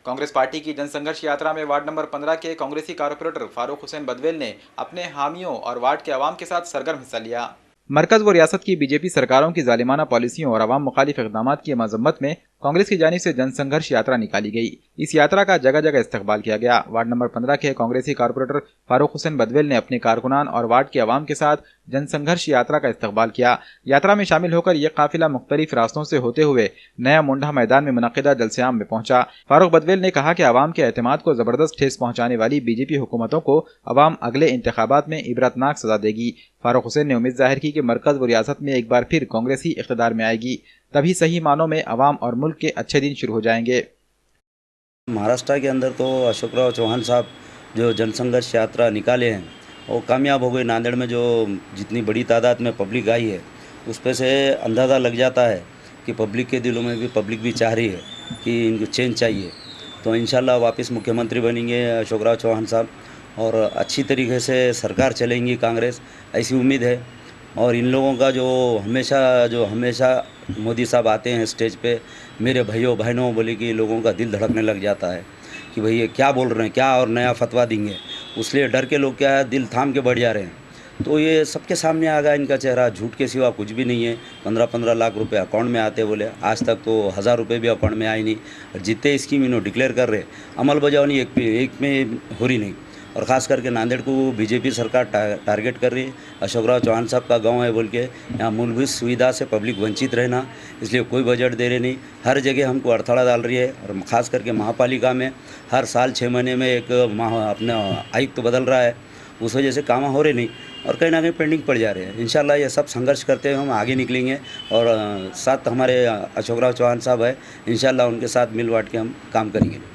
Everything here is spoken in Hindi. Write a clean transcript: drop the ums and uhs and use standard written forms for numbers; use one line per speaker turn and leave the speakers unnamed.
कांग्रेस पार्टी की जनसंघर्ष यात्रा में वार्ड नंबर 15 के कांग्रेसी कारपोरेटर फारूक हुसैन बदवेल ने अपने हामियों और वार्ड के अवाम के साथ सरगर्म हिस्सा लिया। मरकज व रियासत की बीजेपी सरकारों की जालिमाना पॉलिसियों और अवाम मुखालिफ इक़दामात की मजम्मत में कांग्रेस की जानिब से जनसंघर्ष यात्रा निकाली गई। इस यात्रा का जगह जगह इस्तकबाल किया गया। वार्ड नंबर 15 के कांग्रेसी कारपोरेटर फारूक हुसैन बदवेल ने अपने कारकुनान और वार्ड के अवाम के साथ जनसंघर्ष यात्रा का इस्तकबाल किया। यात्रा में शामिल होकर यह काफिला मुख्तलिफ रास्तों से होते हुए नया मुंडा मैदान में मुनक़िदा जलसेआम में पहुंचा। फारूक बदवेल ने कहा कि अवाम के एतमाद को जबरदस्त ठेस पहुंचाने वाली बीजेपी हुकूमतों को अवाम अगले इंतखाबात में इबरतनाक सजा देगी। फारूक हुसैन ने उम्मीद जाहिर की कि मरकज व रियासत में एक बार फिर कांग्रेस ही इख्तिदार में आएगी, तभी सही मानों में अवाम और मुल्क के अच्छे दिन शुरू हो जाएंगे।
महाराष्ट्र के अंदर तो अशोकराव चौहान साहब जो जनसंघर्ष यात्रा निकाले हैं वो कामयाब हो गई। नांदेड़ में जो जितनी बड़ी तादाद में पब्लिक आई है उस पर से अंदाज़ा लग जाता है कि पब्लिक के दिलों में भी पब्लिक भी चाह रही है कि इनको चेंज चाहिए। तो इंशाल्लाह वापस मुख्यमंत्री बनेंगे अशोकराव चौहान साहब और अच्छी तरीके से सरकार चलेंगी कांग्रेस, ऐसी उम्मीद है। और इन लोगों का जो हमेशा मोदी साहब आते हैं स्टेज पे, मेरे भाइयों बहनों बोले कि लोगों का दिल धड़कने लग जाता है कि भाई ये क्या बोल रहे हैं, क्या और नया फतवा देंगे। उसलिए डर के लोग क्या है दिल थाम के बढ़ जा रहे हैं। तो ये सबके सामने आ गया इनका चेहरा, झूठ के सिवा कुछ भी नहीं है। 15-15 लाख रुपए अकाउंट में आते बोले, आज तक तो 1000 रुपये भी अकाउंट में आए नहीं। और जितने स्कीम इन्होंने डिक्लेयर कर रहे अमलबजावनी एक में हो रही नहीं। और ख़ास करके नांदेड़ को बीजेपी सरकार टारगेट कर रही है। अशोकराव चौहान साहब का गांव है बोल के यहाँ मूलभूत सुविधा से पब्लिक वंचित रहना, इसलिए कोई बजट दे रहे नहीं। हर जगह हमको अड़थड़ा डाल रही है। और ख़ास करके महापालिका में हर साल 6 महीने में एक अपना आयुक्त बदल रहा है, उस वजह से काम हो रहे नहीं और कहीं ना कहीं पेंडिंग पड़ जा रहे हैं। इंशाल्लाह ये सब संघर्ष करते हुए हम आगे निकलेंगे और साथ हमारे अशोकराव चौहान साहब है, इंशाल्लाह उनके साथ मिल बांट के हम काम करेंगे।